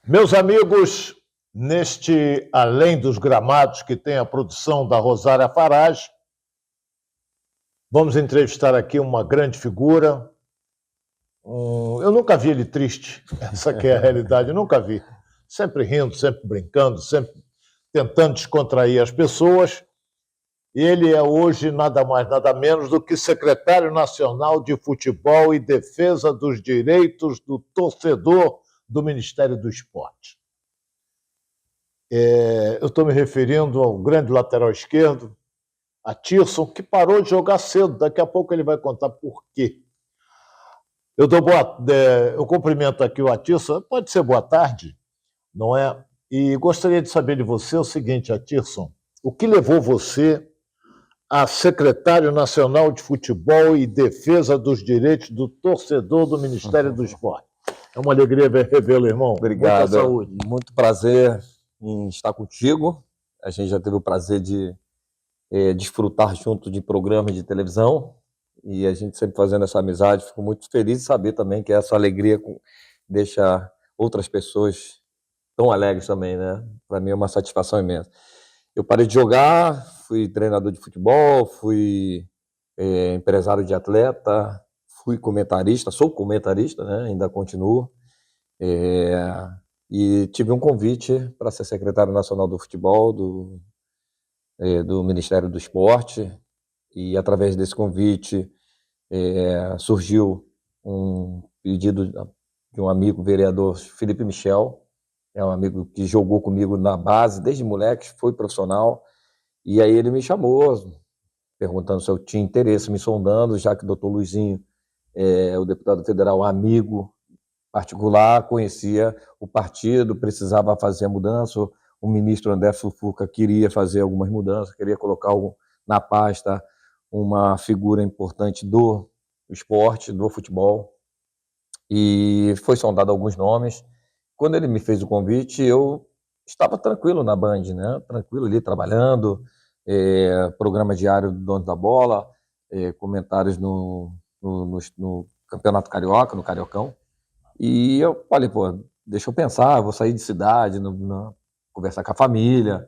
Meus amigos, neste Além dos Gramados, que tem a produção da Rosária Farage, vamos entrevistar aqui uma grande figura. Eu nunca vi ele triste, essa que é a realidade, eu nunca vi. Sempre rindo, sempre brincando, sempre tentando descontrair as pessoas. E ele é hoje nada mais, nada menos do que secretário nacional de Futebol e Defesa dos Direitos do Torcedor do Ministério do Esporte. Eu estou me referindo ao grande lateral esquerdo, a Tirson, que parou de jogar cedo. Daqui a pouco ele vai contar por quê. Eu cumprimento aqui o Atirson. Pode ser boa tarde, não é? E gostaria de saber de você o seguinte, Atirson, o que levou você a secretário nacional de Futebol e Defesa dos Direitos do Torcedor do Ministério do Esporte? É uma alegria revê-lo, irmão. Obrigado. Muita saúde. Muito prazer em estar contigo. A gente já teve o prazer de desfrutar junto de programas de televisão e a gente sempre fazendo essa amizade. Fico muito feliz de saber também que essa alegria deixa outras pessoas tão alegres também, né? Para mim é uma satisfação imensa. Eu parei de jogar, fui treinador de futebol, fui empresário de atleta, fui comentarista, sou comentarista, né? Ainda continuo. E tive um convite para ser secretário nacional do futebol do Ministério do Esporte, e através desse convite surgiu um pedido de um amigo vereador, Felipe Michel, é um amigo que jogou comigo na base desde moleque, foi profissional, e aí ele me chamou, perguntando se eu tinha interesse, me sondando, já que o doutor Luizinho, o deputado federal amigo particular, conhecia o partido, precisava fazer a mudança, o ministro André Fufuca queria fazer algumas mudanças, queria colocar na pasta uma figura importante do esporte, do futebol, e foi sondado alguns nomes. Quando ele me fez o convite, eu estava tranquilo na Band, né? Tranquilo ali, trabalhando, programa diário do Dono da Bola, comentários no Campeonato Carioca, no Cariocão. E eu falei, pô, deixa eu pensar, vou sair de cidade, conversar com a família,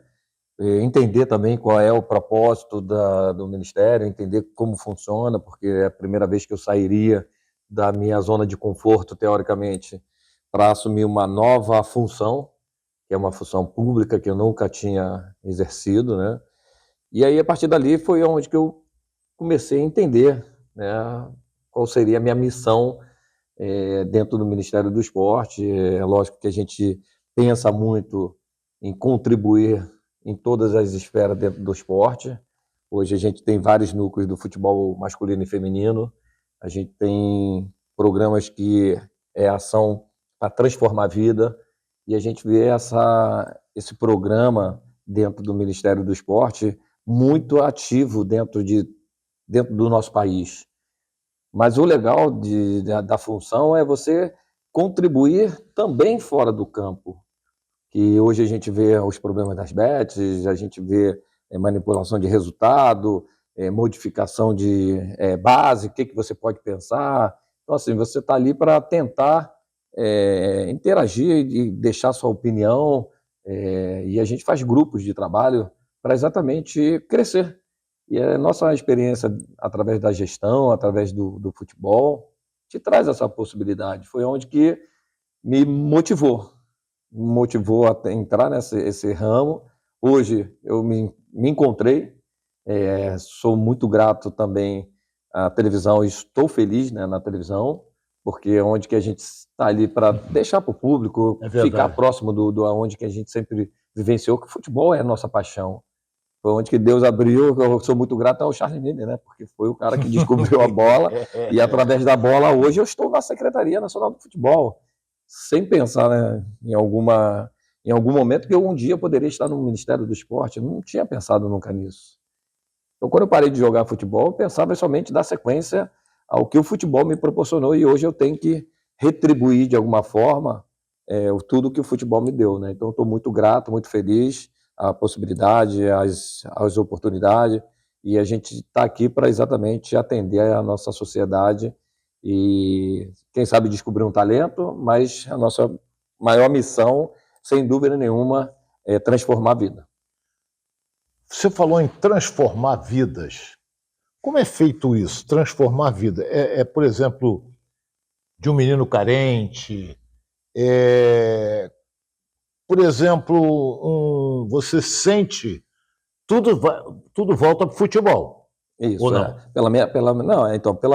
entender também qual é o propósito do Ministério, entender como funciona, porque é a primeira vez que eu sairia da minha zona de conforto, teoricamente, para assumir uma nova função, que é uma função pública que eu nunca tinha exercido, né? E aí, a partir dali, foi onde que eu comecei a entender, né, qual seria a minha missão dentro do Ministério do Esporte. É lógico que a gente pensa muito em contribuir em todas as esferas dentro do esporte. Hoje a gente tem vários núcleos do futebol masculino e feminino, a gente tem programas que é ação para transformar a vida, e a gente vê esse programa dentro do Ministério do Esporte muito ativo dentro do nosso país. Mas o legal da função é você contribuir também fora do campo, que hoje a gente vê os problemas das bets, a gente vê manipulação de resultado, modificação de base, o que você pode pensar. Então, assim, você está ali para tentar interagir e deixar sua opinião, e a gente faz grupos de trabalho para exatamente crescer. E a nossa experiência através da gestão, através do futebol, te traz essa possibilidade. Foi onde que me motivou a entrar nesse ramo. Hoje eu me encontrei, sou muito grato também à televisão, estou feliz, né, na televisão, porque é onde que a gente está ali para deixar para o público, ficar próximo do onde que a gente sempre vivenciou, que o futebol é a nossa paixão. Foi onde que Deus abriu. Eu sou muito grato ao Charles Miller, né? Porque foi o cara que descobriu a bola, e através da bola hoje eu estou na Secretaria Nacional do Futebol, sem pensar, né, em algum momento que eu um dia poderia estar no Ministério do Esporte. Eu não tinha pensado nunca nisso. Então, quando eu parei de jogar futebol, eu pensava somente dar sequência ao que o futebol me proporcionou, e hoje eu tenho que retribuir de alguma forma tudo que o futebol me deu, né? Então, eu estou muito grato, muito feliz a possibilidade, as oportunidades, e a gente está aqui para exatamente atender a nossa sociedade e, quem sabe, descobrir um talento, mas a nossa maior missão, sem dúvida nenhuma, é transformar a vida. Você falou em transformar vidas. Como é feito isso, transformar a vida? Por exemplo, de um menino carente, por exemplo, você sente, tudo volta para o futebol, Isso, ou não? Pela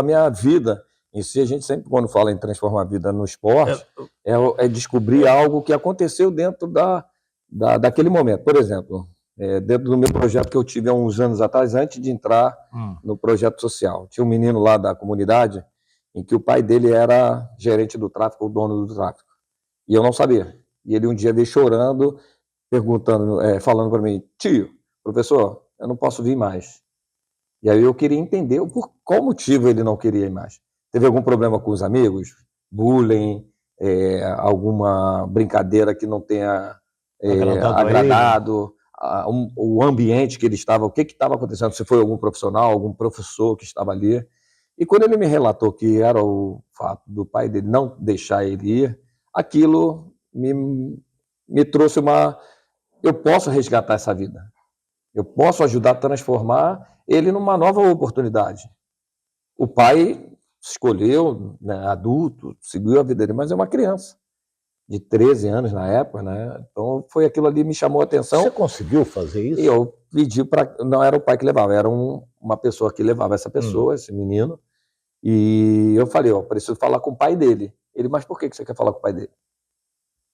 minha vida em si, a gente sempre, quando fala em transformar a vida no esporte, é descobrir algo que aconteceu dentro daquele momento. Por exemplo, dentro do meu projeto que eu tive há uns anos atrás, antes de entrar no projeto social, tinha um menino lá da comunidade em que o pai dele era gerente do tráfico, o dono do tráfico, e eu não sabia. E ele um dia veio chorando, perguntando, falando para mim: tio, professor, eu não posso vir mais. E aí eu queria entender por qual motivo ele não queria ir mais. Teve algum problema com os amigos? Bullying? Alguma brincadeira que não tenha agradado? O ambiente que ele estava, o que estava acontecendo? Se foi algum profissional, algum professor que estava ali. E quando ele me relatou que era o fato do pai dele não deixar ele ir, aquilo me trouxe eu posso resgatar essa vida. Eu posso ajudar a transformar ele numa nova oportunidade. O pai escolheu, né, adulto, seguiu a vida dele, mas é uma criança de 13 anos na época, né? Então foi aquilo ali que me chamou a atenção. Você conseguiu fazer isso? E eu pedi para... Não era o pai que levava, era uma pessoa que levava essa pessoa, esse menino. E eu falei, preciso falar com o pai dele. Ele: mas por que você quer falar com o pai dele?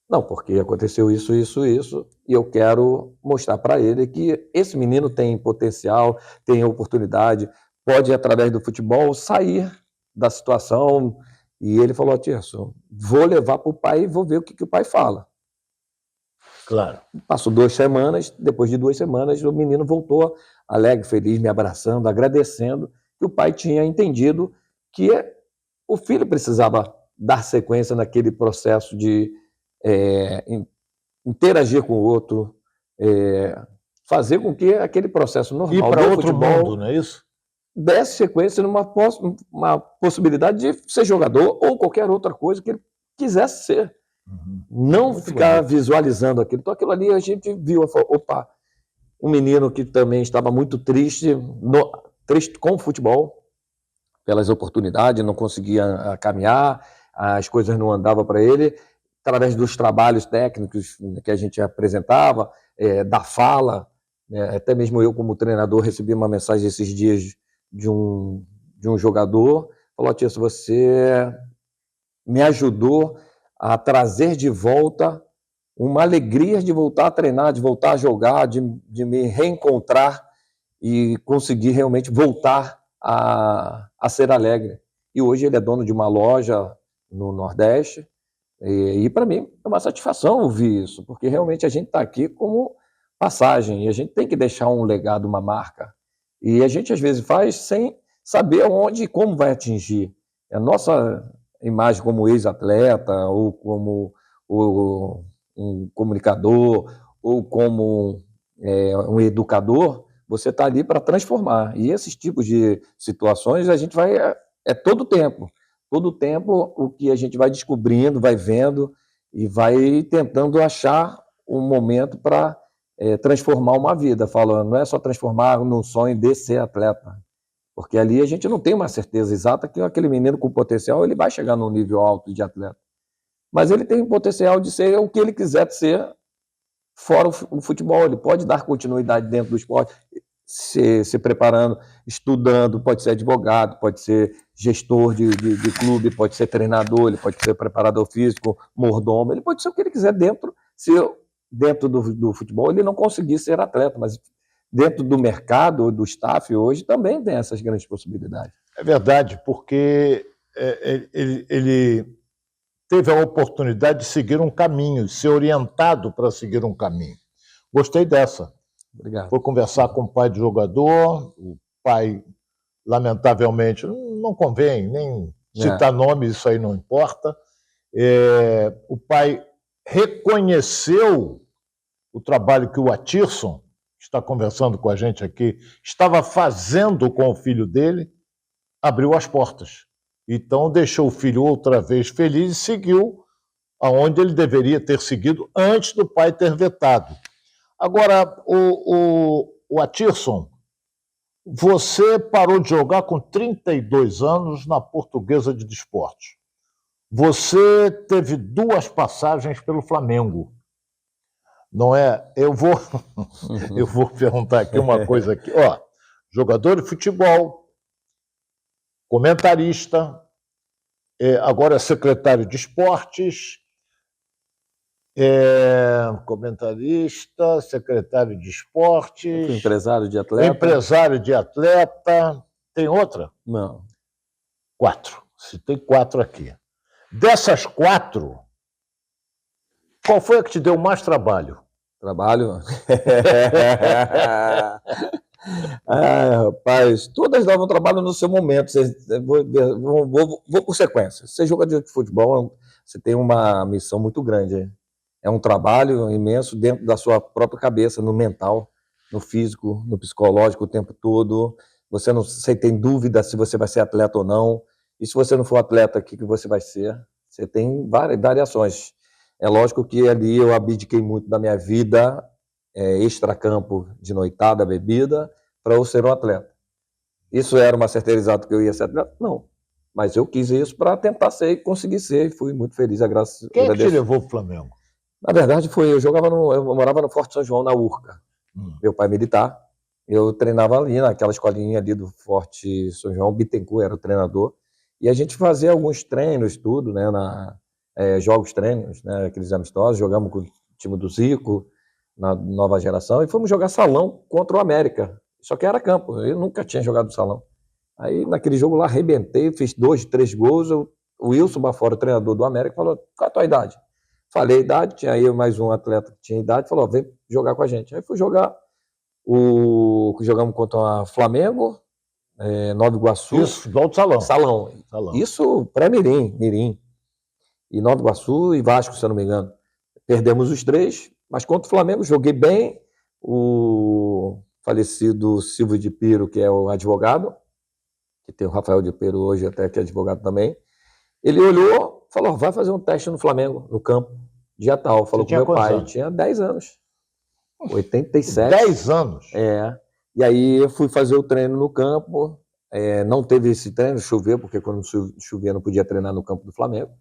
Não, porque aconteceu isso, e eu quero mostrar para ele que esse menino tem potencial, tem oportunidade, pode, através do futebol, sair da situação. E ele falou: Tirso, vou levar para o pai e vou ver o que o pai fala. Claro. Passou 2 semanas, depois de 2 semanas, o menino voltou alegre, feliz, me abraçando, agradecendo que o pai tinha entendido que o filho precisava dar sequência naquele processo de interagir com o outro, fazer com que aquele processo normal Ir para outro futebol mundo, não é isso? desse sequência numa possibilidade de ser jogador ou qualquer outra coisa que ele quisesse ser. Não muito ficar visualizando aquilo. Então aquilo ali a gente viu, opa, um menino que também estava muito triste com o futebol, pelas oportunidades, não conseguia caminhar, as coisas não andavam para ele. Através dos trabalhos técnicos que a gente apresentava, da fala, né? Até mesmo eu, como treinador, recebi uma mensagem esses dias de um jogador, falou: Tirso, você me ajudou a trazer de volta uma alegria de voltar a treinar, de voltar a jogar, de me reencontrar e conseguir realmente voltar a ser alegre. E hoje ele é dono de uma loja no Nordeste. E para mim é uma satisfação ouvir isso, porque realmente a gente está aqui como passagem, e a gente tem que deixar um legado, uma marca. E a gente às vezes faz sem saber onde e como vai atingir. A nossa imagem como ex-atleta, ou como um comunicador, ou como um educador, você está ali para transformar. E esses tipos de situações a gente vai... todo tempo. Todo tempo o que a gente vai descobrindo, vai vendo e vai tentando achar um momento para transformar uma vida. Falando, não é só transformar num sonho de ser atleta, porque ali a gente não tem uma certeza exata que aquele menino com potencial ele vai chegar num nível alto de atleta. Mas ele tem o potencial de ser o que ele quiser ser fora o futebol. Ele pode dar continuidade dentro do esporte, se preparando, estudando, pode ser advogado, pode ser gestor de clube, pode ser treinador, ele pode ser preparador físico, mordomo, ele pode ser o que ele quiser dentro do futebol. Ele não conseguir ser atleta, mas dentro do mercado, do staff hoje, também tem essas grandes possibilidades. É verdade, porque ele teve a oportunidade de seguir um caminho, de ser orientado para seguir um caminho. Gostei dessa. Obrigado. Foi conversar com o pai do jogador, o pai, lamentavelmente, não convém nem citar nomes, isso aí não importa. O pai reconheceu o trabalho que o Atirson, que está conversando com a gente aqui, estava fazendo com o filho dele, abriu as portas. Então deixou o filho outra vez feliz e seguiu aonde ele deveria ter seguido antes do pai ter vetado. Agora, o Atirson, você parou de jogar com 32 anos na Portuguesa de Desportos. Você teve 2 passagens pelo Flamengo, não é? Eu vou perguntar aqui uma coisa aqui. Ó, jogador de futebol, comentarista, agora é secretário de esportes, comentarista, secretário de esportes, empresário de atleta. Empresário de atleta. Tem outra? Não. 4. Citei 4 aqui. Dessas 4, qual foi a que te deu mais trabalho? Trabalho? Rapaz, todas davam trabalho no seu momento. Vou por sequência. Você joga de futebol, você tem uma missão muito grande. É um trabalho imenso dentro da sua própria cabeça, no mental, no físico, no psicológico o tempo todo. Você tem dúvida se você vai ser atleta ou não. E se você não for atleta, o que você vai ser? Você tem várias variações. É lógico que ali eu abdiquei muito da minha vida extracampo, de noitada, bebida, para eu ser um atleta. Isso era uma certeza que eu ia ser atleta? Não. Mas eu quis isso para tentar ser e conseguir ser. E fui muito feliz, graças a Deus. Quem é que te levou para o Flamengo? Na verdade, eu morava no Forte São João, na Urca. Meu pai militar. Eu treinava ali, naquela escolinha ali do Forte São João, Bittencourt era o treinador. E a gente fazia alguns treinos, tudo, né, jogos treinos, né, aqueles amistosos. Jogamos com o time do Zico, na nova geração, e fomos jogar salão contra o América. Só que era campo, eu nunca tinha jogado salão. Aí, naquele jogo lá, arrebentei, fiz 2, 3 gols. O Wilson Bafora, o treinador do América, falou: qual é a tua idade? Falei a idade, tinha aí mais um atleta que tinha idade, falou: vem jogar com a gente. Aí fui jogar, jogamos contra o Flamengo, Nova Iguaçu. Isso, futebol de salão. Salão. Isso pré-mirim, mirim. E Nova Iguaçu e Vasco, se eu não me engano. Perdemos os 3, mas contra o Flamengo joguei bem. O falecido Silvio de Piro, que é o advogado, que tem o Rafael de Piro hoje até, que é advogado também, ele olhou, falou: vai fazer um teste no Flamengo, no campo, dia tal. Falou com meu pai. Anos? Tinha 10 anos. 87. 10 anos? E aí eu fui fazer o treino no campo. Não teve esse treino, choveu, porque quando chovia não podia treinar no campo do Flamengo.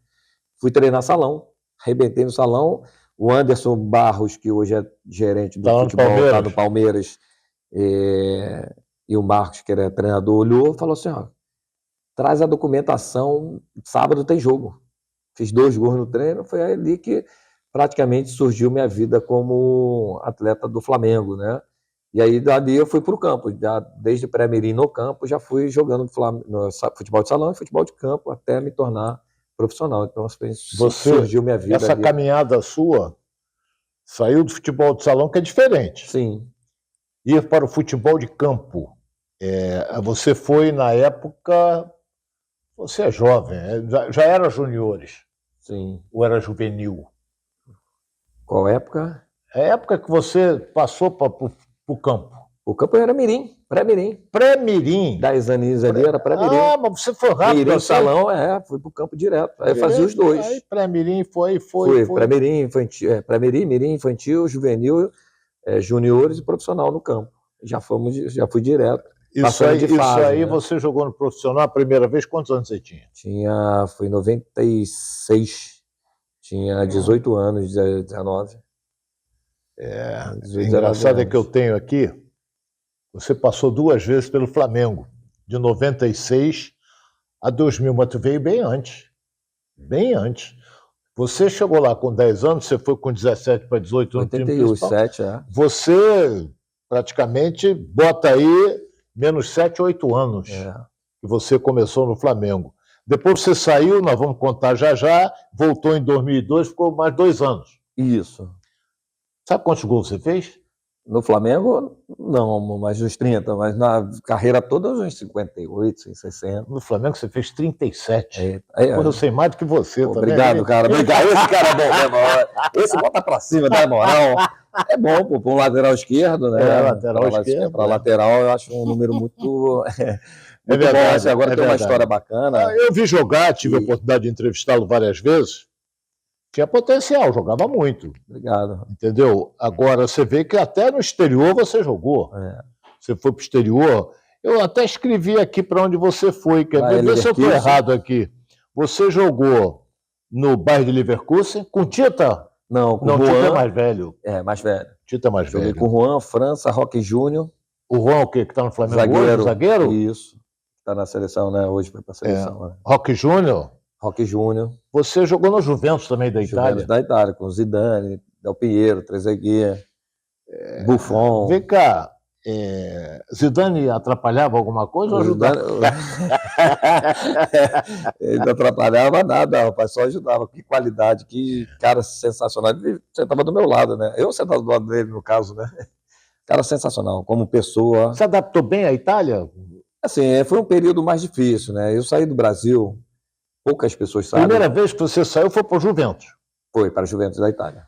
Fui treinar salão, arrebentei no salão. O Anderson Barros, que hoje é gerente do futebol, está no Palmeiras, e o Marcos, que era treinador, olhou e falou assim: ó, traz a documentação, sábado tem jogo. Fiz 2 gols no treino, foi ali que praticamente surgiu minha vida como atleta do Flamengo, né? E aí dali eu fui para o campo, desde pré-mirim no campo, já fui jogando no futebol de salão e futebol de campo até me tornar profissional. Então surgiu minha vida. Essa ali. Caminhada sua saiu do futebol de salão, que é diferente. Sim. Ir para o futebol de campo. Você foi na época. Você é jovem, já era juniores. Sim. Ou era juvenil? Qual época? É a época que você passou para o campo. O campo era mirim, pré-mirim. Pré-mirim? 10 aninhos ali era pré-mirim. Mas você foi rápido. Mirim, salão, fui pro campo direto. Aí fazia os 2. Aí pré-mirim foi. Pré-mirim, infantil, pré-mirim, mirim, infantil, juvenil, juniores e profissional no campo. Já fui direto. Isso aí, né? Você jogou no profissional a primeira vez, quantos anos você tinha? Foi em 96. Tinha 18 anos, 19. Engraçado é que eu tenho aqui, você passou 2 vezes pelo Flamengo, de 96 a 2000, mas tu veio bem antes. Bem antes. Você chegou lá com 10 anos, você foi com 17 para 18 anos. 87, Você praticamente bota aí menos 7, 8 anos que você começou no Flamengo. Depois você saiu, nós vamos contar já, voltou em 2002, ficou mais 2 anos. Isso. Sabe quantos gols você fez? No Flamengo, não, mais uns 30, mas na carreira toda, uns 58, 60. No Flamengo você fez 37. Eu sei mais do que você também. Obrigado, cara. Obrigado. Esse cara é bom mesmo. Esse bota pra cima, dá moral. É bom, pô, pra um lateral esquerdo, né? Lateral esquerdo. Pra lateral, eu acho um número muito... É verdade. Bom. Agora tem uma história bacana. Eu vi jogar, tive a oportunidade de entrevistá-lo várias vezes. Tinha potencial, jogava muito. Obrigado. Entendeu? Agora, você vê que até no exterior você jogou. Você foi para o exterior. Eu até escrevi aqui para onde você foi. Quer ver? Vê se eu estou errado aqui. Você jogou no Bayer de Leverkusen com Tita? Não, com Não, Juan. Tita é mais velho. É, mais velho. Tita é mais Joguei velho. com o Juan, França, Roque Júnior. O Juan, o quê? Que está no Flamengo Zagueiro. hoje? Zagueiro? Isso. Está na seleção, né? Hoje foi para a seleção. Né? Roque Júnior? Roque Júnior. Você jogou no Juventus também da Itália? Juventus da Itália, com Zidane, Del Piero, Trezeguet, Buffon. Vem cá, Zidane atrapalhava alguma coisa ou ajudava? Ele não atrapalhava nada, rapaz, só ajudava. Que qualidade, que cara sensacional. Ele sentava do meu lado, né? Eu sentava do lado dele, no caso, né? Cara sensacional, como pessoa. Se adaptou bem à Itália? Assim, foi um período mais difícil, né? Eu saí do Brasil, poucas pessoas sabem. Primeira vez que você saiu foi para o Juventus? Foi, para a Juventus da Itália.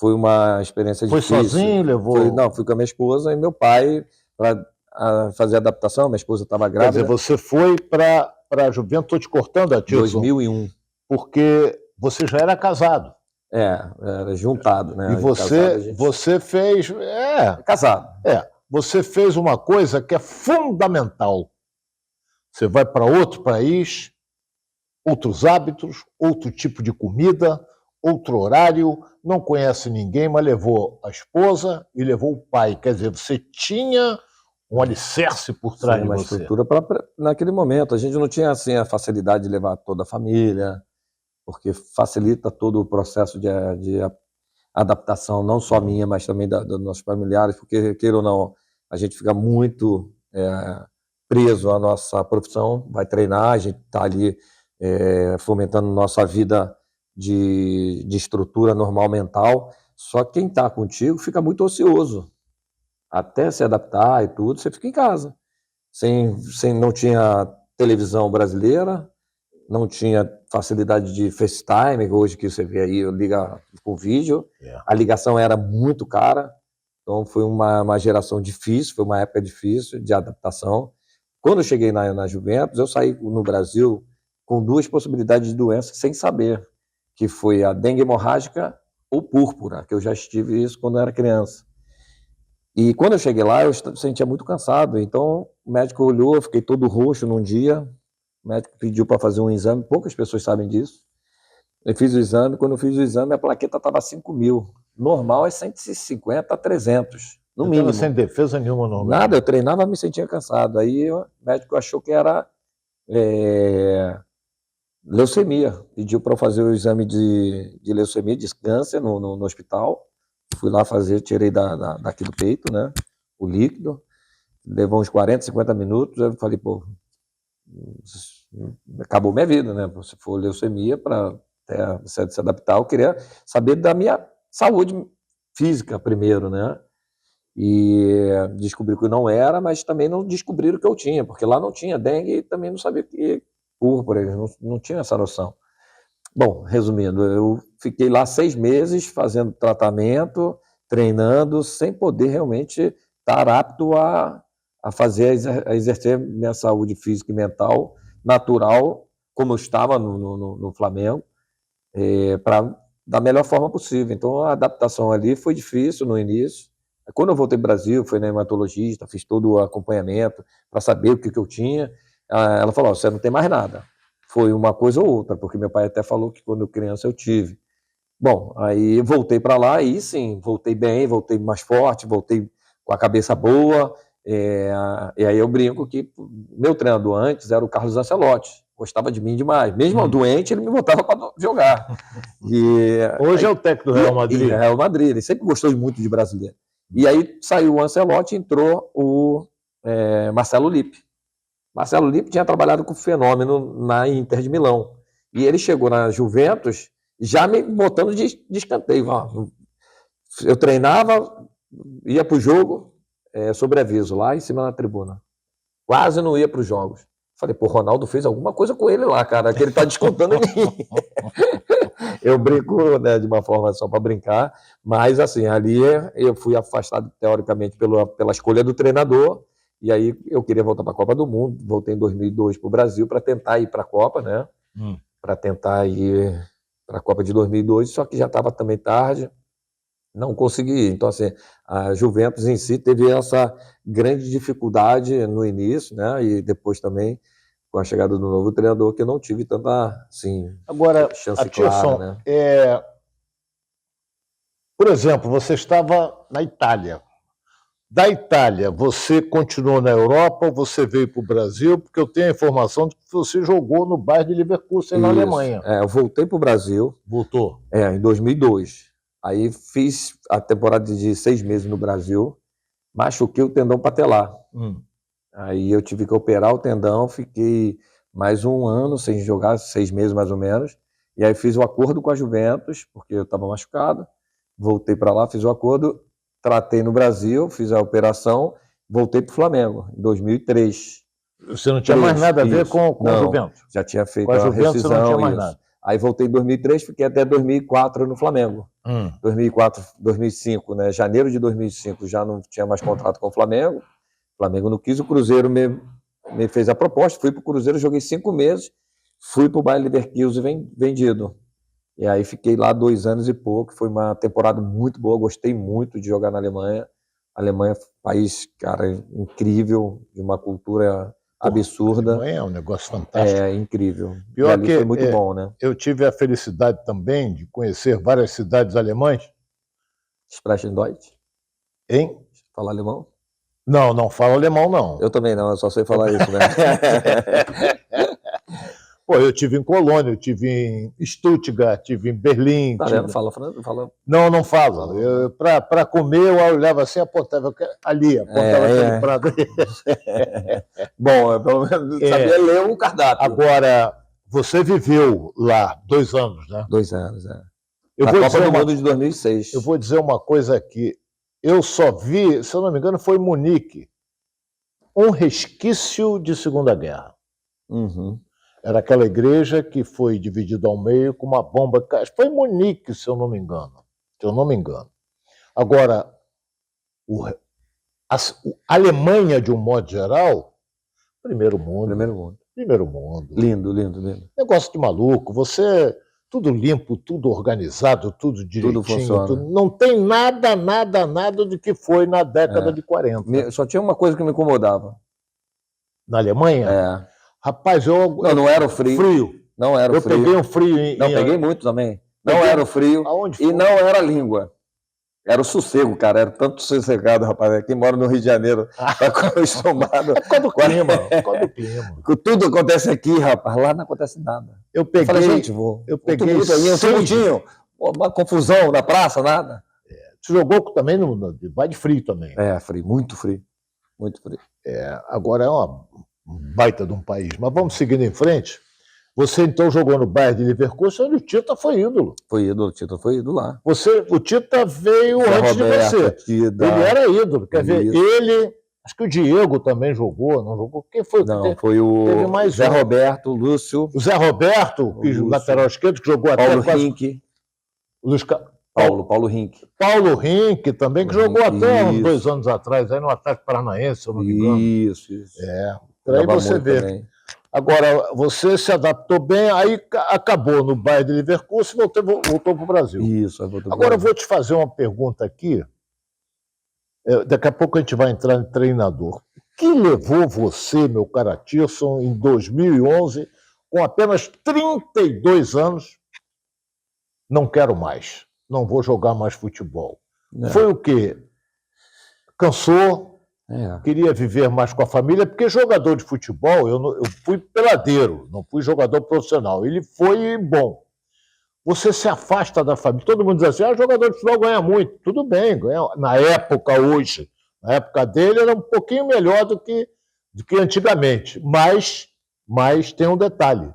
Foi uma experiência difícil. Foi sozinho, levou? Não, fui com a minha esposa e meu pai para fazer a adaptação. Minha esposa estava grávida. Quer dizer, você foi para a Juventus, estou te cortando a título. 2001. Porque você já era casado. Era juntado, né? E você fez... Casado. Você fez uma coisa que é fundamental. Você vai para outro país, outros hábitos, outro tipo de comida, outro horário, não conhece ninguém, mas levou a esposa e levou o pai. Quer dizer, você tinha um alicerce por trás de uma você. Estrutura naquele momento. A gente não tinha assim, a facilidade de levar toda a família, porque facilita todo o processo de adaptação, não só minha, mas também dos nossos familiares, porque, queira ou não, a gente fica muito preso à nossa profissão, vai treinar, a gente está ali fomentando nossa vida de estrutura normal mental, só que quem está contigo fica muito ocioso. Até se adaptar e tudo, você fica em casa. Não tinha televisão brasileira, não tinha facilidade de FaceTime, hoje que você vê aí, liga com vídeo, a ligação era muito cara, então foi uma geração difícil, foi uma época difícil de adaptação. Quando eu cheguei na Juventus, eu saí no Brasil com 2 possibilidades de doença sem saber, que foi a dengue hemorrágica ou púrpura, que eu já estive isso quando eu era criança. E quando eu cheguei lá, eu sentia muito cansado, então o médico olhou, eu fiquei todo roxo num dia, o médico pediu para fazer um exame, poucas pessoas sabem disso. Eu fiz o exame, quando eu fiz o exame, a plaqueta estava 5.000. Normal é 150 a 300, no mínimo. Sem defesa nenhuma, não. Nada, eu treinava, me sentia cansado. Aí o médico achou que era leucemia. Pediu para eu fazer o exame de leucemia, de câncer no hospital. Fui lá fazer, tirei daqui do peito, né, o líquido. Levou uns 40, 50 minutos. Eu falei, pô, acabou minha vida, né? Se for leucemia, para se adaptar, eu queria saber da minha saúde física primeiro, né? E descobri que não era, mas também não descobriram que eu tinha, porque lá não tinha dengue e também não sabia que púrpura, eles não tinham essa noção. Bom, resumindo, eu fiquei lá 6 meses fazendo tratamento, treinando, sem poder realmente estar apto a exercer minha saúde física e mental natural, como eu estava no Flamengo, da melhor forma possível. Então a adaptação ali foi difícil no início. Quando eu voltei para o Brasil, fui na hematologista, fiz todo o acompanhamento para saber o que eu tinha. Ela falou, você não tem mais nada. Foi uma coisa ou outra, porque meu pai até falou que quando criança eu tive. Bom, aí voltei para lá e sim, voltei bem, voltei mais forte, voltei com a cabeça boa. E aí eu brinco que meu treinador antes era o Carlos Ancelotti, gostava de mim demais. Mesmo doente, ele me botava para jogar. Hoje é o técnico do Real Madrid. Real Madrid, ele sempre gostou muito de brasileiro. E aí saiu o Ancelotti e entrou o Marcelo Lippi. Marcelo Lippi tinha trabalhado com o Fenômeno na Inter de Milão. E ele chegou na Juventus já me botando de escanteio. Eu treinava, ia para o jogo, sobre aviso, lá em cima na tribuna. Quase não ia para os jogos. Falei, pô, o Ronaldo fez alguma coisa com ele lá, cara, que ele está descontando em mim. Eu brinco, né, de uma forma só para brincar, mas assim, ali eu fui afastado teoricamente pela escolha do treinador. E aí eu queria voltar para a Copa do Mundo, voltei em 2002 para o Brasil para tentar ir para a Copa, né? Para tentar ir para a Copa de 2002, só que já estava também tarde, não consegui. Então, assim, a Juventus em si teve essa grande dificuldade no início, né? E depois também, com a chegada do novo treinador, que eu não tive tanta, assim, Agora, chance clara, né? Por exemplo, você estava na Itália. Da Itália, você continuou na Europa ou você veio para o Brasil? Porque eu tenho a informação de que você jogou no Bayer de Leverkusen, na Alemanha. Eu voltei para o Brasil. Voltou? Em 2002. Aí fiz a temporada de 6 meses no Brasil, machuquei o tendão patelar. Aí eu tive que operar o tendão, fiquei mais um ano sem jogar, 6 meses mais ou menos. E aí fiz o acordo com a Juventus, porque eu estava machucado. Voltei para lá, fiz o acordo, tratei no Brasil, fiz a operação, voltei para o Flamengo, em 2003. Você não tinha mais nada a ver com a Juventus? Já tinha feito com a Juventus, rescisão. Você não tinha mais nada. Aí voltei em 2003, fiquei até 2004 no Flamengo. 2004, 2005, né? Janeiro de 2005 já não tinha mais contrato com o Flamengo. O Flamengo não quis, o Cruzeiro me fez a proposta, fui para o Cruzeiro, joguei 5 meses, fui para o Bayer Leverkusen vendido. E aí fiquei lá 2 anos e pouco, foi uma temporada muito boa, gostei muito de jogar na Alemanha. A Alemanha é um país, cara, incrível, de uma cultura absurda. A Alemanha é um negócio fantástico. É incrível. Pior que foi muito bom, né? Eu tive a felicidade também de conhecer várias cidades alemãs. Sprechen Deutsch? Hein? Falar alemão? Não, não falo alemão, não. Eu também não, eu só sei falar isso, né? Pô, eu tive em Colônia, eu tive em Stuttgart, tive em Berlim. Tá vendo? Fala. Não falo. Para comer, eu olhava assim, apontava ali, apontava aquele prato. Bom, pelo menos sabia ler o cardápio. Agora, você viveu lá 2 anos, né? 2 anos, é. Eu Na vou Copa dizer do Mundo de 2006. Eu vou dizer uma coisa aqui. Eu só vi, se eu não me engano, foi em Munique, um resquício de Segunda Guerra. Era aquela igreja que foi dividida ao meio com uma bomba. Foi em Munique, se eu não me engano. Agora, a Alemanha, de um modo geral, primeiro mundo. Lindo. Negócio de maluco. Você, tudo limpo, tudo organizado, tudo direitinho. Tudo funciona. Não tem nada do que foi na década de 40. Só tinha uma coisa que me incomodava. Na Alemanha? Rapaz, não era o frio. Não era o frio. Eu peguei um frio. Peguei muito também. Não era o frio. Aonde foi? E não era a língua. Era o sossego, cara. Era tanto sossegado, rapaz. Quem mora no Rio de Janeiro tá acostumado. É por causa do clima. Tudo acontece aqui, rapaz. Lá não acontece nada. Eu peguei. Gente, eu peguei um tumultinho. Uma confusão na praça, nada. Você jogou também vai de frio também. Frio, muito frio. Muito frio. Agora é uma baita de um país. Mas vamos seguindo em frente. Você então jogou no Bayer de Leverkusen, onde o Tita foi ídolo. O Tita foi ídolo lá. O Tita veio antes de você. Tida. Ele era ídolo. Quer ver? Acho que o Diego também jogou, não jogou? Quem foi? Foi o Zé Roberto, o Lúcio. O Zé Roberto, lateral esquerdo, que jogou Paulo Rink. Paulo Rink. Paulo Rink também, que jogou até uns 2 anos atrás, aí no Atlético Paranaense, se eu não me engano. Isso. Por aí você vê. Também. Agora, você se adaptou bem, aí acabou no Bayer de Leverkusen e voltou para o Brasil. Isso. Agora eu vou te fazer uma pergunta aqui. Daqui a pouco a gente vai entrar em treinador. O que levou você, meu cara Tirson, em 2011, com apenas 32 anos, não quero mais, não vou jogar mais futebol? Foi o quê? Cansou? Queria viver mais com a família, porque jogador de futebol, eu fui peladeiro, não fui jogador profissional. Ele foi bom. Você se afasta da família. Todo mundo diz assim, jogador de futebol ganha muito. Tudo bem, ganha. Na época, hoje, na época dele, era um pouquinho melhor do que antigamente. Mas tem um detalhe.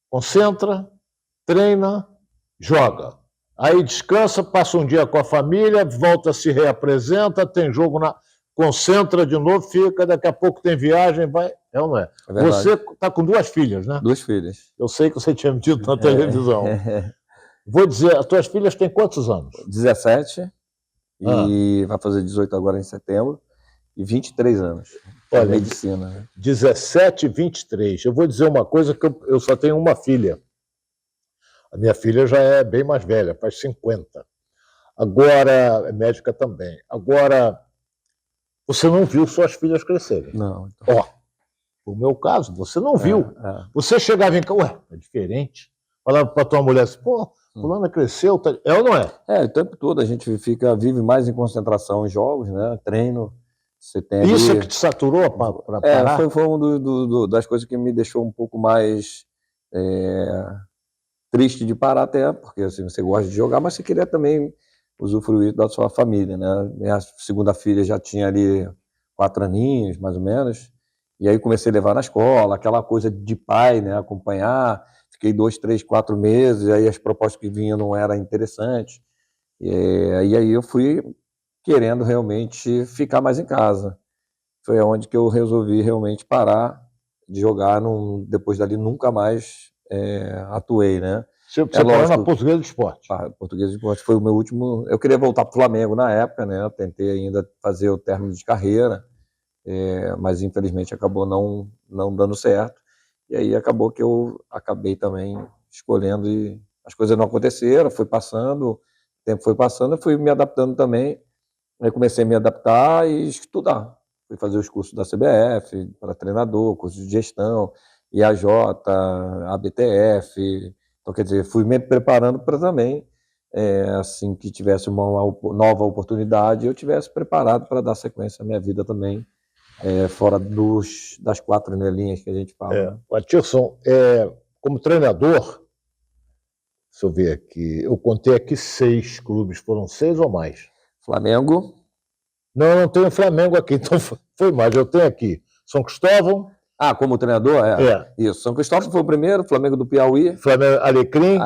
Concentra, treina, joga. Aí descansa, passa um dia com a família, volta, se reapresenta, tem jogo concentra de novo, fica, daqui a pouco tem viagem, vai. Não é? Você está com 2 filhas, né? 2 filhas. Eu sei que você tinha me dito na televisão. Vou dizer, as tuas filhas têm quantos anos? 17, e vai fazer 18 agora em setembro, e 23 anos. Olha, medicina. Né? 17 e 23. Eu vou dizer uma coisa, que eu só tenho uma filha. A minha filha já é bem mais velha, faz 50. Agora, é médica também. Agora, você não viu suas filhas crescerem. Não. Então... Ó, no meu caso, você não viu. Você chegava em casa, ué, é diferente. Falava para tua mulher assim, pô, fulana cresceu, tá... é ou não é? O tempo todo a gente vive mais em concentração em jogos, né? Treino. Você tem ali... Isso é que te saturou para parar? Foi uma das coisas que me deixou um pouco mais triste de parar até, porque assim, você gosta de jogar, mas você queria também usufruir da sua família, né? Minha segunda filha já tinha ali 4 aninhos, mais ou menos, e aí comecei a levar na escola, aquela coisa de pai, né? Acompanhar, fiquei 2, 3, 4 meses, aí as propostas que vinham não eram interessantes, e aí eu fui querendo realmente ficar mais em casa. Foi onde que eu resolvi realmente parar de jogar, depois dali nunca mais atuei, né? Você parou na Portuguesa do Esporte. Portuguesa do Esporte foi o meu último... Eu queria voltar para o Flamengo na época, né? Eu tentei ainda fazer o término de carreira, mas infelizmente acabou não dando certo. E aí acabou que eu acabei também escolhendo e as coisas não aconteceram, foi passando, o tempo foi passando, eu fui me adaptando também. Aí comecei a me adaptar e estudar. Fui fazer os cursos da CBF, para treinador, curso de gestão, IAJ, ABTF. Então, quer dizer, fui me preparando para também, assim que tivesse uma nova oportunidade, eu tivesse preparado para dar sequência à minha vida também, fora das 4 linhas que a gente fala. Né? Atirson, como treinador, se eu ver aqui, eu contei aqui 6 clubes, foram 6 ou mais? Flamengo. Não tenho Flamengo aqui, então foi mais. Eu tenho aqui São Cristóvão. Como treinador? Isso. São Cristóvão foi o primeiro, Flamengo do Piauí. Flamengo, Alecrim.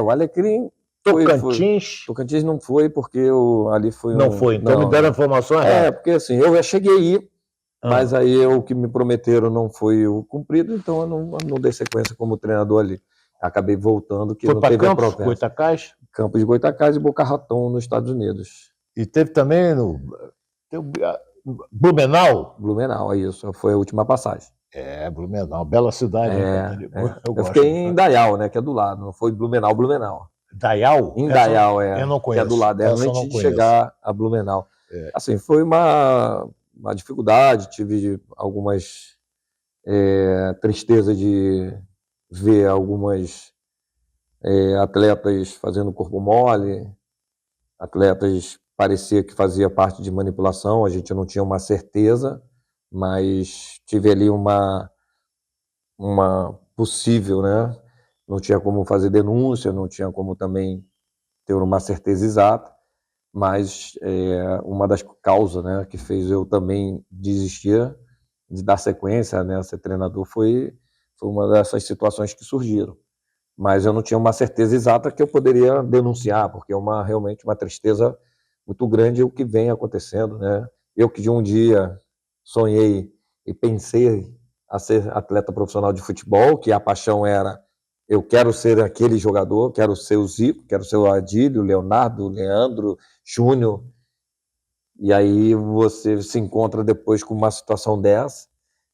O Alecrim. Tocantins. Tocantins não foi, porque ali foi Não foi, então me deram a informação errada. Porque assim, eu já cheguei aí, mas aí o que me prometeram não foi o cumprido, então eu não dei sequência como treinador ali. Acabei voltando, que foi não teve Campos, a promessa. Goitacás? Campos de Goitacás e Boca Raton, nos Estados Unidos. E teve também Blumenau? Blumenau, isso. Foi a última passagem. Blumenau, bela cidade. Eu fiquei em Indaial, né, que é do lado. Não foi Blumenau. Indaial? Indaial, eu não conheço. Que é do lado. Antes de chegar a Blumenau. Assim, foi uma dificuldade. Tive algumas tristezas de ver algumas atletas fazendo corpo mole, atletas parecia que fazia parte de manipulação, a gente não tinha uma certeza, mas tive ali uma possível, né? Não tinha como fazer denúncia, não tinha como também ter uma certeza exata, mas uma das causas, né, que fez eu também desistir de dar sequência, né, a ser treinador foi uma dessas situações que surgiram. Mas eu não tinha uma certeza exata que eu poderia denunciar, porque é realmente uma tristeza muito grande o que vem acontecendo, né? Eu que de um dia sonhei e pensei a ser atleta profissional de futebol, que a paixão era, eu quero ser aquele jogador, quero ser o Zico, quero ser o Adílio, o Leonardo, o Leandro, Júnior, e aí você se encontra depois com uma situação dessa,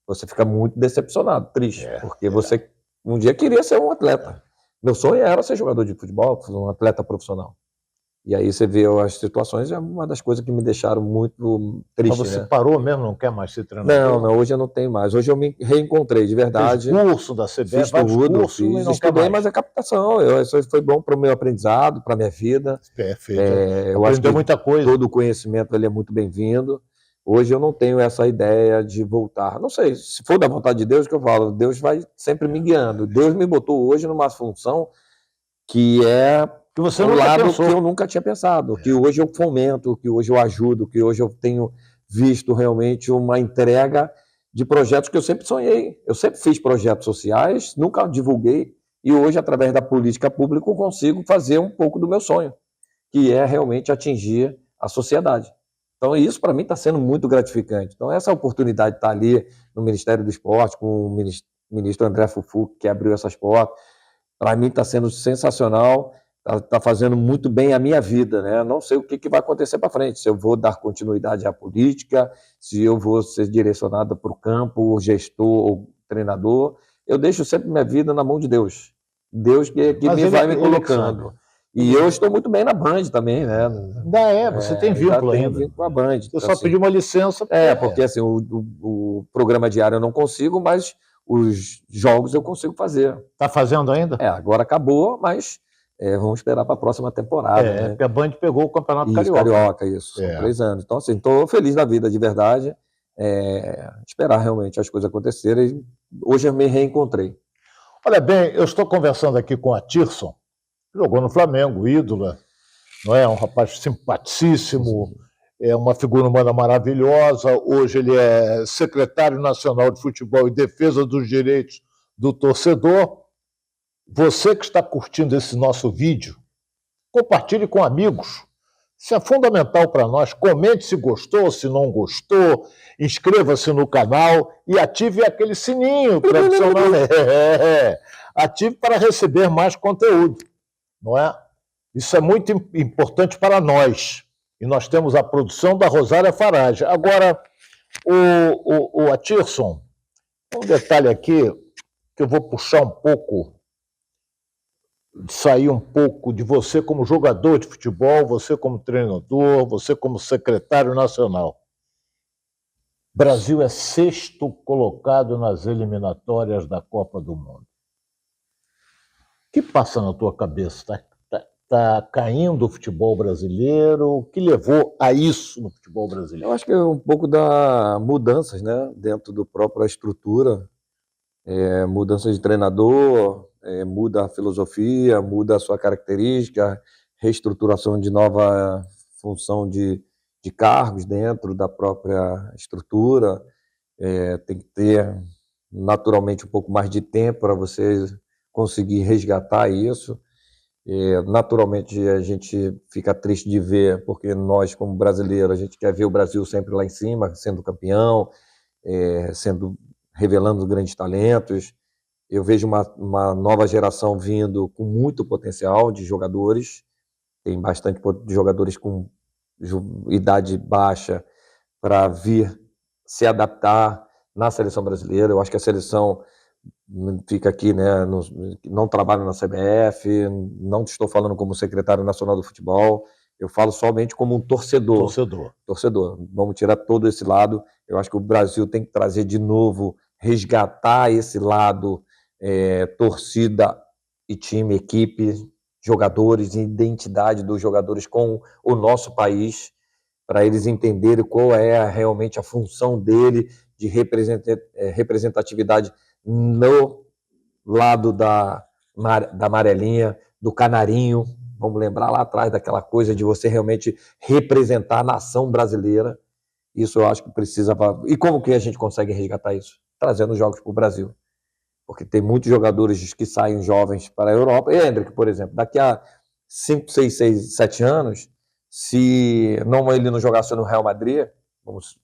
você fica muito decepcionado, triste, porque você um dia queria ser um atleta. Meu sonho era ser jogador de futebol, um atleta profissional. E aí você vê as situações, é uma das coisas que me deixaram muito triste. Mas você né? Parou mesmo, não quer mais ser treinador? Não, hoje eu não tenho mais. Hoje eu me reencontrei, de verdade. Fiz curso da CBF, fiz tudo, estudei, mas é captação. Isso foi bom para o meu aprendizado, para a minha vida. Perfeito. Eu acho que muita coisa. Todo o conhecimento ele é muito bem-vindo. Hoje eu não tenho essa ideia de voltar. Não sei, se for da vontade de Deus, que eu falo, Deus vai sempre me guiando. Deus me botou hoje numa função que é que você um lado que eu nunca tinha pensado, que hoje eu fomento, que hoje eu ajudo, que hoje eu tenho visto realmente uma entrega de projetos que eu sempre sonhei. Eu sempre fiz projetos sociais, nunca divulguei, e hoje, através da política pública, eu consigo fazer um pouco do meu sonho, que é realmente atingir a sociedade. Então, isso para mim está sendo muito gratificante. Então, essa oportunidade de estar ali no Ministério do Esporte, com o ministro André Fufuca, que abriu essas portas, para mim está sendo sensacional, está fazendo muito bem a minha vida, né? Não sei o que vai acontecer para frente, se eu vou dar continuidade à política, se eu vou ser direcionado para o campo, gestor ou treinador. Eu deixo sempre minha vida na mão de Deus. Deus que Mas me vai me ele colocando. sabe. E eu estou muito bem na Band também, né? Ainda você tem vínculo tenho ainda. vínculo com a Band. Você Então, só assim, pediu uma licença. porque assim, o programa diário eu não consigo, mas os jogos eu consigo fazer. Está fazendo ainda? Agora acabou, mas vamos esperar para a próxima temporada, né? Porque a Band pegou o Campeonato Isso, Carioca. Carioca, isso. São 3 anos. Então, assim, estou feliz da vida, de verdade. Esperar realmente as coisas acontecerem. Hoje eu me reencontrei. Olha bem, eu estou conversando aqui com a Tirson, que jogou no Flamengo, ídola, não é? Um rapaz simpaticíssimo, é uma figura humana maravilhosa. Hoje ele é secretário nacional de futebol e defesa dos direitos do torcedor. Você que está curtindo esse nosso vídeo, compartilhe com amigos. Isso é fundamental para nós. Comente se gostou, se não gostou, inscreva-se no canal e ative aquele sininho tradicional. Ative para receber mais conteúdo, não é? Isso é muito importante para nós. E nós temos a produção da Rosária Farage. Agora, o Atirson, um detalhe aqui que eu vou puxar um pouco, sair um pouco de você como jogador de futebol, você como treinador, você como secretário nacional. Brasil é 6º colocado nas eliminatórias da Copa do Mundo. O que passa na tua cabeça? Está caindo o futebol brasileiro? O que levou a isso no futebol brasileiro? Eu acho que é um pouco da mudanças, né, dentro da própria estrutura, mudança de treinador, muda a filosofia, muda a sua característica, reestruturação de nova função de cargos dentro da própria estrutura, tem que ter naturalmente um pouco mais de tempo para você conseguir resgatar isso. Naturalmente a gente fica triste de ver, porque nós como brasileiros, a gente quer ver o Brasil sempre lá em cima, sendo campeão, revelando grandes talentos. Eu vejo uma nova geração vindo com muito potencial de jogadores, tem bastante jogadores com idade baixa para vir se adaptar na seleção brasileira. Eu acho que a seleção fica aqui, né, não trabalho na CBF, não estou falando como secretário nacional do futebol, eu falo somente como um torcedor. Vamos tirar todo esse lado. Eu acho que o Brasil tem que trazer de novo, resgatar esse lado, torcida e time, equipe, jogadores, identidade dos jogadores com o nosso país, para eles entenderem qual é realmente a função dele de representatividade no lado da amarelinha, do canarinho. Vamos lembrar lá atrás daquela coisa de você realmente representar a nação brasileira. Isso eu acho que precisa... E como que a gente consegue resgatar isso? Trazendo jogos para o Brasil. Porque tem muitos jogadores que saem jovens para a Europa. E Hendrick, por exemplo, daqui a 5, 6, 6, 7 anos, se ele não jogasse no Real Madrid, vamos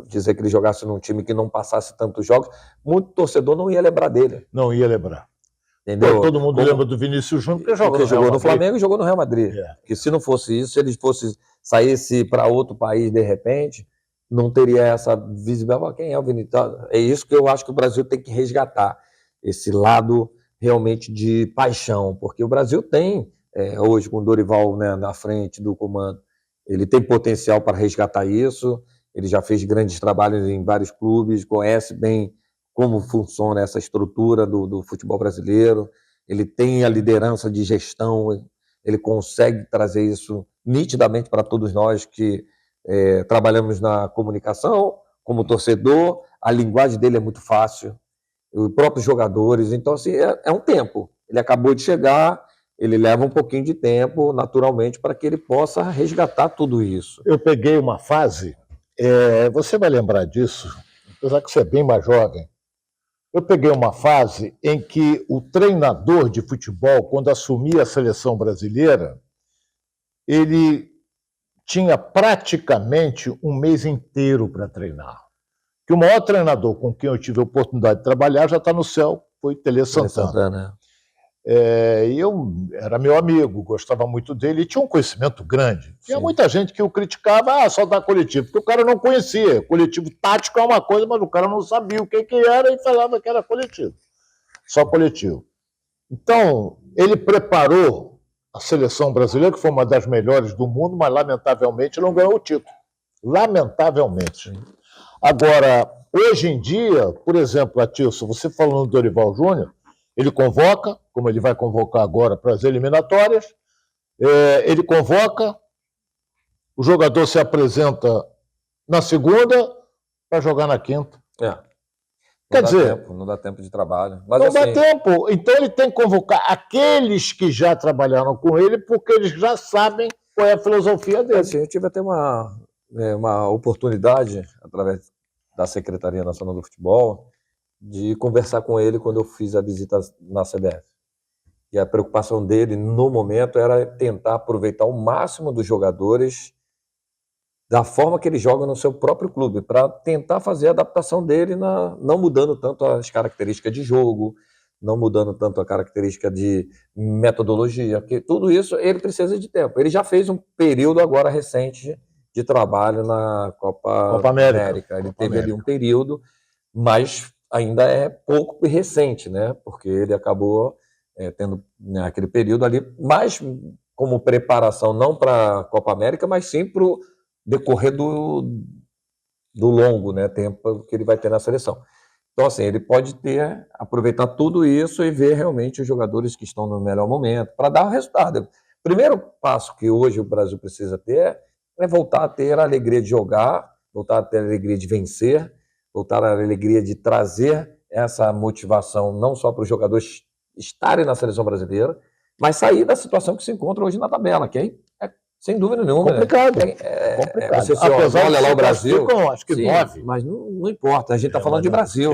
dizer que ele jogasse num time que não passasse tantos jogos, muito torcedor não ia lembrar dele. Não ia lembrar. Entendeu? Todo mundo lembra do Vinícius Júnior porque jogou no Flamengo e jogou no Real Madrid. Porque se não fosse isso, se ele saísse para outro país de repente, não teria essa visibilidade. Quem é o Vinícius? É isso que eu acho que o Brasil tem que resgatar, esse lado realmente de paixão, porque o Brasil tem, hoje com o Dorival, né, na frente do comando, ele tem potencial para resgatar isso. Ele já fez grandes trabalhos em vários clubes, conhece bem como funciona essa estrutura do futebol brasileiro, ele tem a liderança de gestão, ele consegue trazer isso nitidamente para todos nós que trabalhamos na comunicação, como torcedor, a linguagem dele é muito fácil, os próprios jogadores, então assim, é um tempo, ele acabou de chegar, ele leva um pouquinho de tempo, naturalmente, para que ele possa resgatar tudo isso. Eu peguei uma fase, você vai lembrar disso, apesar que você é bem mais jovem, eu peguei uma fase em que o treinador de futebol, quando assumia a seleção brasileira, ele tinha praticamente um mês inteiro para treinar. Que o maior treinador com quem eu tive a oportunidade de trabalhar já está no céu, foi Tele Santana. E eu era meu amigo, gostava muito dele e tinha um conhecimento grande. Tinha muita gente que o criticava, só dá coletivo, porque o cara não conhecia. Coletivo tático é uma coisa, mas o cara não sabia o que era e falava que era coletivo. Só coletivo. Então, ele preparou a seleção brasileira, que foi uma das melhores do mundo, mas lamentavelmente não ganhou o título. Lamentavelmente. Agora, hoje em dia, por exemplo, Atilson, você falando do Dorival Júnior, ele convoca, como ele vai convocar agora para as eliminatórias, ele convoca, o jogador se apresenta na segunda para jogar na quinta. Quer dizer, não dá tempo de trabalho. Mas, não dá tempo. Então ele tem que convocar aqueles que já trabalharam com ele, porque eles já sabem qual é a filosofia dele. Assim, eu tive até uma oportunidade, através da Secretaria Nacional do Futebol, de conversar com ele quando eu fiz a visita na CBF. E a preocupação dele, no momento, era tentar aproveitar o máximo dos jogadores da forma que ele joga no seu próprio clube, para tentar fazer a adaptação dele, não mudando tanto as características de jogo, não mudando tanto a característica de metodologia, porque tudo isso ele precisa de tempo. Ele já fez um período agora recente de trabalho na Copa América. Ele teve ali um período, mas ainda é pouco recente, né? Porque ele acabou tendo aquele período ali, mais como preparação, não para a Copa América, mas sim para o decorrer do longo, né, tempo que ele vai ter na seleção. Então, assim, ele pode aproveitar tudo isso e ver realmente os jogadores que estão no melhor momento, para dar o resultado. O primeiro passo que hoje o Brasil precisa ter é voltar a ter a alegria de jogar, voltar a ter a alegria de vencer, voltar a alegria de trazer essa motivação não só para os jogadores estarem na seleção brasileira, mas sair da situação que se encontra hoje na tabela, que é sem dúvida nenhuma. Complicado. Complicado. Você olha lá o Brasil, acho que 9. Mas não importa, a gente está falando de Brasil.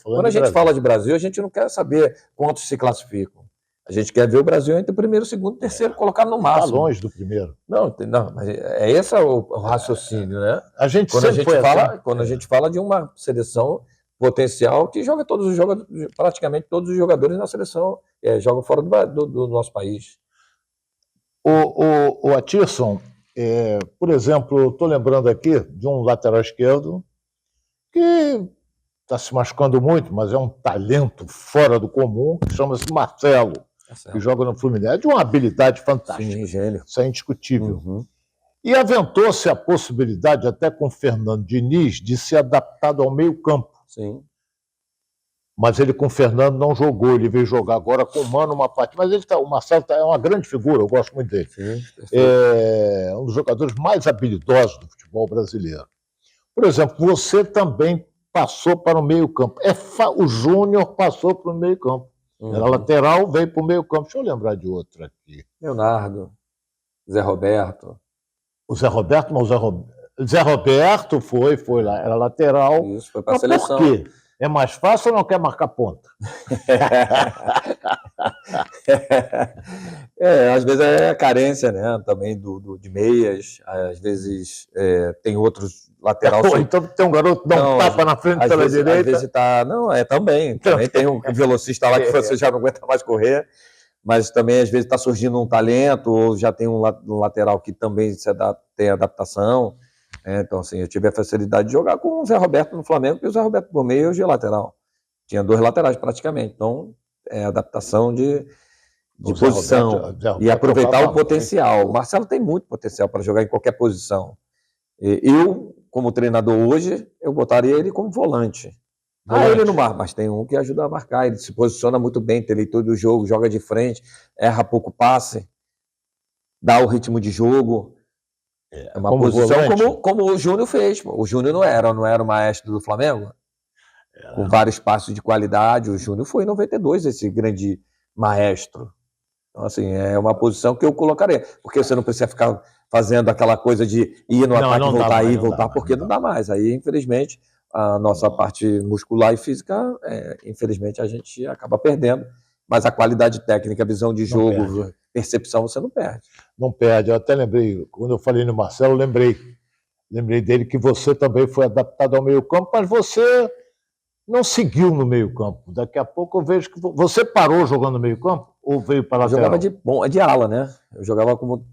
Quando a gente fala de Brasil, a gente não quer saber quantos se classificam. A gente quer ver o Brasil entre o primeiro, segundo e terceiro, colocado no máximo. Está longe do primeiro. Não, mas esse é o raciocínio, né? Quando a gente fala de uma seleção potencial que joga praticamente todos os jogadores na seleção, jogam fora do nosso país. O Atilson, por exemplo, estou lembrando aqui de um lateral esquerdo que está se machucando muito, mas é um talento fora do comum, que chama-se Marcelo, que joga no Fluminense, de uma habilidade fantástica. Sim, gênio. Isso é indiscutível. E aventou-se a possibilidade, até com Fernando Diniz, de ser adaptado ao meio-campo. Sim. Mas ele com o Fernando não jogou, ele veio jogar agora com o Mano uma partida. Mas o Marcelo é uma grande figura, eu gosto muito dele. Sim, é um dos jogadores mais habilidosos do futebol brasileiro. Por exemplo, você também passou para o meio-campo. O Júnior passou para o meio-campo. Era lateral, veio para o meio-campo. Deixa eu lembrar de outro aqui. Leonardo, Zé Roberto. O Zé Roberto, mas Zé Roberto foi lá, era lateral. Isso, foi para a seleção. Por quê? É mais fácil ou não quer marcar ponta? Às vezes é a carência, né? Também de meias. Às vezes tem outros laterais. Então tem um garoto que dá um tapa na frente pela direita. Às vezes tá. Não, também. Também tem um velocista lá que você já não aguenta mais correr. Mas também às vezes está surgindo um talento, ou já tem um lateral que também tem adaptação. Então, assim, eu tive a facilidade de jogar com o Zé Roberto no Flamengo, porque o Zé Roberto por meio hoje é lateral. Tinha 2 laterais praticamente. Então, adaptação de posição e aproveitar o potencial. O Marcelo tem muito potencial para jogar em qualquer posição. Eu, como treinador hoje, eu botaria ele como volante. Ele não marca, mas tem um que ajuda a marcar. Ele se posiciona muito bem, tem leitura do jogo, joga de frente, erra pouco passe, dá o ritmo de jogo. É uma posição como o Júnior fez. O Júnior não era o maestro do Flamengo? Com vários passos de qualidade. O Júnior foi em 92 esse grande maestro. Então, assim, é uma posição que eu colocaria. Porque você não precisa ficar fazendo aquela coisa de ir no ataque, voltar, porque não dá mais. Aí, infelizmente, a nossa parte muscular e física, infelizmente, a gente acaba perdendo. Mas a qualidade técnica, a visão de jogo, percepção, você não perde. Não perde. Eu até lembrei, quando eu falei no Marcelo, lembrei dele que você também foi adaptado ao meio-campo, mas você não seguiu no meio-campo. Daqui a pouco eu vejo que você parou jogando no meio-campo ou veio para a lateral? Eu jogava de ala, né? Eu jogava como...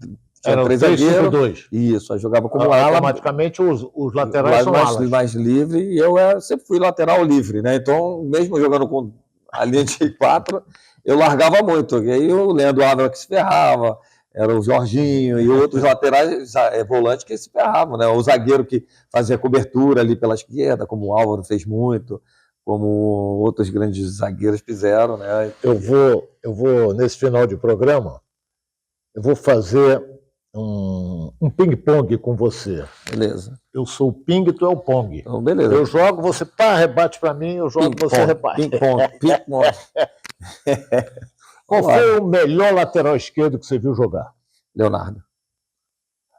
Era 3-5-2. Isso, eu jogava como ala. Automaticamente os laterais são alas. Mais livre, e eu sempre fui lateral livre, né? Então, mesmo jogando com a linha de 4, eu largava muito. E aí o Leandro Ávila que se ferrava, era o Jorginho e outros laterais volantes que se ferravam, né? O zagueiro que fazia cobertura ali pela esquerda, como o Álvaro fez muito, como outros grandes zagueiros fizeram, né? Eu vou nesse final de programa, eu vou fazer um ping-pong com você. Beleza. Eu sou o ping, tu é o pong. Então, beleza. Eu jogo, você rebate para mim, eu jogo, você rebate. Ping-pong. Qual foi o melhor lateral esquerdo que você viu jogar? Leonardo.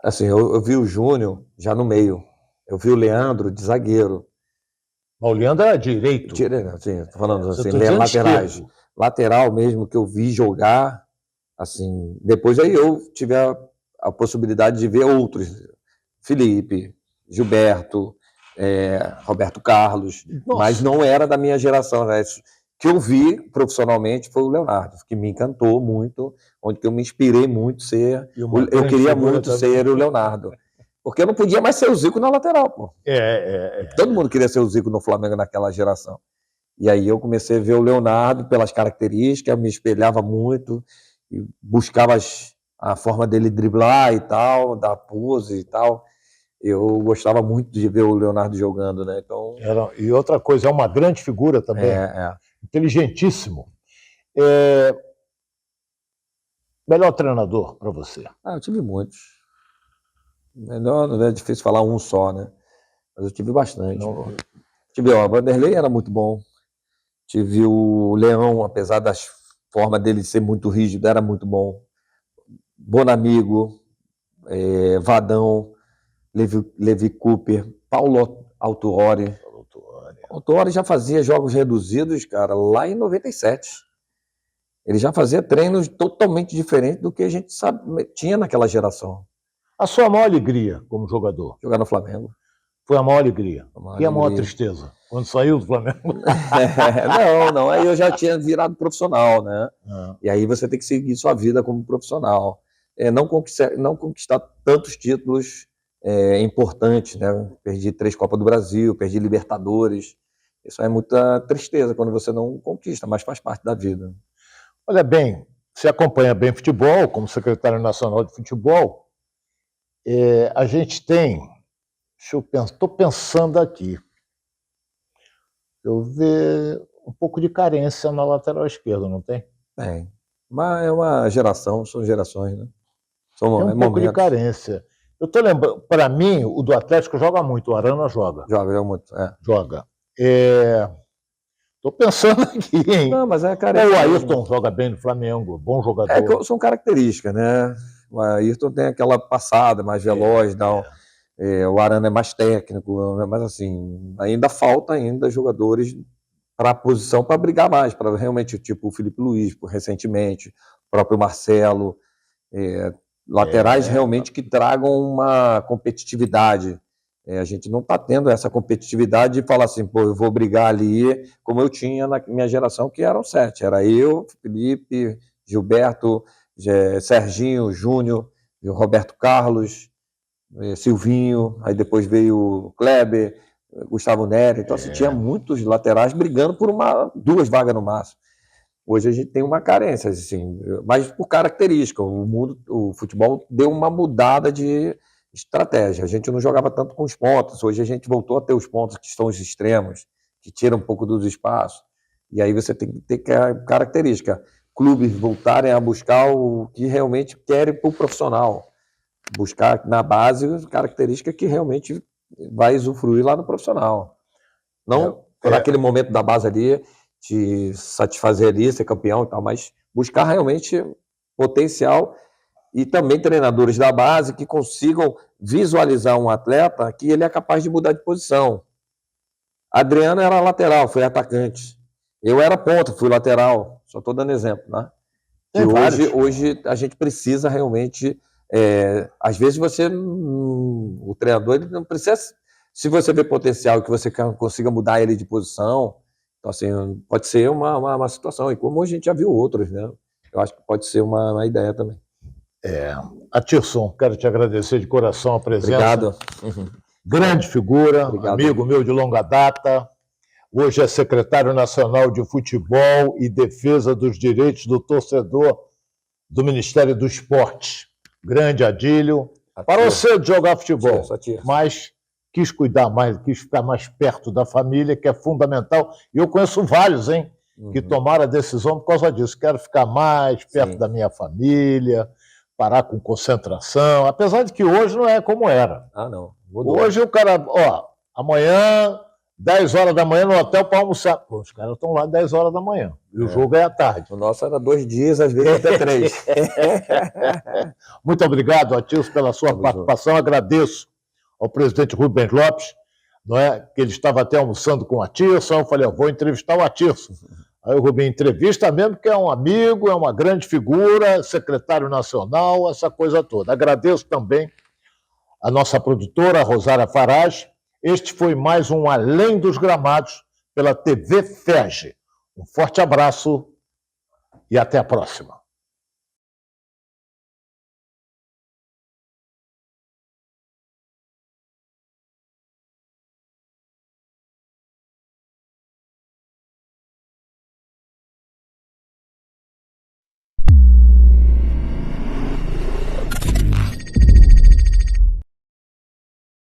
Assim, eu vi o Júnior já no meio. Eu vi o Leandro de zagueiro. O Leandro era direito. Assim, tô falando assim, laterais. Esquerdo. Lateral mesmo que eu vi jogar, assim, depois aí eu tive a possibilidade de ver outros. Felipe, Gilberto, Roberto Carlos, mas não era da minha geração, né? Que eu vi profissionalmente foi o Leonardo, que me encantou muito, onde que eu me inspirei muito ser. Eu queria muito ser o Leonardo. Porque eu não podia mais ser o Zico na lateral, pô. Todo mundo queria ser o Zico no Flamengo naquela geração. E aí eu comecei a ver o Leonardo pelas características, me espelhava muito, e buscava a forma dele driblar e tal, dar pose e tal. Eu gostava muito de ver o Leonardo jogando, né? Então... E outra coisa, é uma grande figura também. Inteligentíssimo. Melhor treinador para você? Eu tive muitos. Melhor, não é difícil falar um só, né? Mas eu tive bastante. Tive, o Vanderlei era muito bom. Tive o Leão, apesar da forma dele ser muito rígido, era muito bom. Bonamigo, Vadão, Levi Cooper, Paulo Autuori. Autuori já fazia jogos reduzidos, cara, lá em 97. Ele já fazia treinos totalmente diferentes do que a gente tinha naquela geração. A sua maior alegria como jogador? Jogar no Flamengo. Foi a maior alegria. E a maior tristeza? Quando saiu do Flamengo? Não. Aí eu já tinha virado profissional, né? E aí você tem que seguir sua vida como profissional. Não conquistar tantos títulos importantes, né? Perdi 3 Copas do Brasil, perdi Libertadores. Isso é muita tristeza quando você não conquista, mas faz parte da vida. Olha bem, você acompanha bem futebol, como secretário nacional de futebol. A gente tem... Estou pensando aqui. Eu vejo um pouco de carência na lateral esquerda, não tem? Tem. Mas é uma geração, são gerações, né? Tem um pouco de carência. Eu estou lembrando, para mim, o do Atlético joga muito, o Arana joga. Joga muito, Joga. Estou pensando aqui, hein? Não, mas é carência. O Ayrton joga bem no Flamengo, bom jogador. São características, né? O Ayrton tem aquela passada mais veloz, não. O Arana é mais técnico, mas assim, ainda falta jogadores para a posição para brigar mais, para realmente, tipo o Felipe Luiz, recentemente, o próprio Marcelo, laterais realmente que tragam uma competitividade. A gente não está tendo essa competitividade de falar assim, pô, eu vou brigar ali, como eu tinha na minha geração, que eram 7. Era eu, Felipe, Gilberto, Serginho, Júnior, Roberto Carlos, Silvinho, aí depois veio Kleber, Gustavo Nery. Então, assim, tinha muitos laterais brigando por 2 vagas no máximo. Hoje a gente tem uma carência, assim, mas por característica. O futebol deu uma mudada de estratégia. A gente não jogava tanto com os pontas. Hoje a gente voltou a ter os pontos que são os extremos, que tiram um pouco dos espaços. E aí você tem que ter característica. Clubes voltarem a buscar o que realmente querem para o profissional. Buscar na base característica que realmente vai usufruir lá no profissional. Não por aquele momento da base ali, te satisfazer ali, ser campeão e tal, mas buscar realmente potencial e também treinadores da base que consigam visualizar um atleta que ele é capaz de mudar de posição. Adriano era lateral, foi atacante. Eu era ponta, fui lateral. Só estou dando exemplo, né? E hoje a gente precisa realmente... às vezes o treinador ele não precisa, se você vê potencial que você consiga mudar ele de posição, então assim, pode ser uma situação, e como a gente já viu outros, né? Eu acho que pode ser uma ideia também. Atirson, quero te agradecer de coração a presença. Obrigado. Grande figura, amigo meu de longa data. hoje é secretário nacional de Futebol e Defesa dos Direitos do Torcedor do Ministério do Esporte. Grande Adílio. Parou cedo de jogar futebol, mas quis cuidar mais, quis ficar mais perto da família, que é fundamental. E eu conheço vários, hein, que tomaram a decisão por causa disso. Quero ficar mais perto da minha família, parar com concentração, apesar de que hoje não é como era. Ah, não. Mudou. Hoje o cara, amanhã, 10 horas da manhã no hotel para almoçar. Pô, os caras estão lá 10 horas da manhã. E o jogo é à tarde. O nosso era 2 dias, às vezes até 3. Muito obrigado, Atilson, pela sua participação. Agradeço ao presidente Rubens Lopes, não é, que ele estava até almoçando com o Atilson. Eu falei, vou entrevistar o Atilson. Aí o Rubens entrevista mesmo, que é um amigo, é uma grande figura, secretário nacional, essa coisa toda. Agradeço também a nossa produtora, Rosária Farage. Este foi mais um Além dos Gramados pela TV FERJ. Um forte abraço e até a próxima.